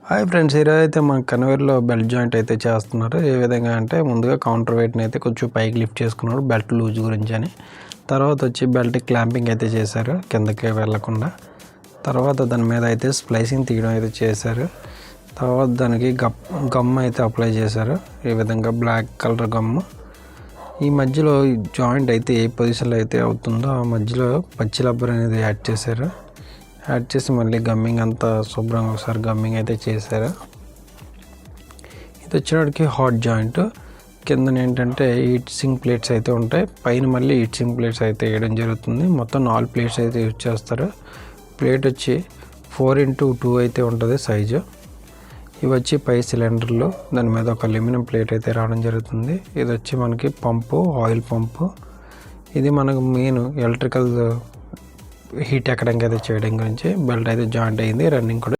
Hi friends, ఈరోజు అయితే మన కన్వేర్లో బెల్ట్ జాయింట్ అయితే చేస్తున్నారు. ఏ విధంగా అంటే ముందుగా కౌంటర్ వెయిట్ని అయితే కొంచెం పైకి లిఫ్ట్ చేసుకున్నాడు బెల్ట్ లూజ్ గురించి అని. తర్వాత వచ్చి బెల్ట్ క్లాంపింగ్ అయితే చేశారు కిందకి వెళ్లకుండా. తర్వాత దాని మీద అయితే స్ప్లైసింగ్ తీయడం అయితే చేశారు. తర్వాత దానికి గమ్ అయితే అప్లై చేశారు. ఈ విధంగా బ్లాక్ కలర్ గమ్. ఈ మధ్యలో జాయింట్ అయితే ఏ పొజిషన్లో అయితే అవుతుందో ఆ మధ్యలో పచ్చి రబ్బర్ అనేది యాడ్ చేశారు. యాడ్ చేసి మళ్ళీ గమ్మింగ్ అంతా శుభ్రంగా ఒకసారి గమ్మింగ్ అయితే చేశారు. ఇది వచ్చేటికి హాట్ జాయింట్. కింద ఏంటంటే హీట్ సింక్ ప్లేట్స్ అయితే ఉంటాయి, పైన మళ్ళీ హీట్ సింక్ ప్లేట్స్ అయితే వేయడం జరుగుతుంది. మొత్తం 4 ప్లేట్స్ అయితే యూజ్ చేస్తారు. ప్లేట్ వచ్చి 4x2 అయితే ఉంటుంది సైజు. ఇవి వచ్చి పై సిలిండర్లు, దాని మీద ఒక అల్యూమినియం ప్లేట్ అయితే రావడం జరుగుతుంది. ఇది వచ్చి మనకి పంపు, ఆయిల్ పంపు. ఇది మనకు మెయిన్ ఎలక్ట్రికల్ హీట్ ఎక్కడానికి అయితే చేయడం గురించి బెల్ట్ అయితే జాయింట్ అయింది. రన్నింగ్ కూడా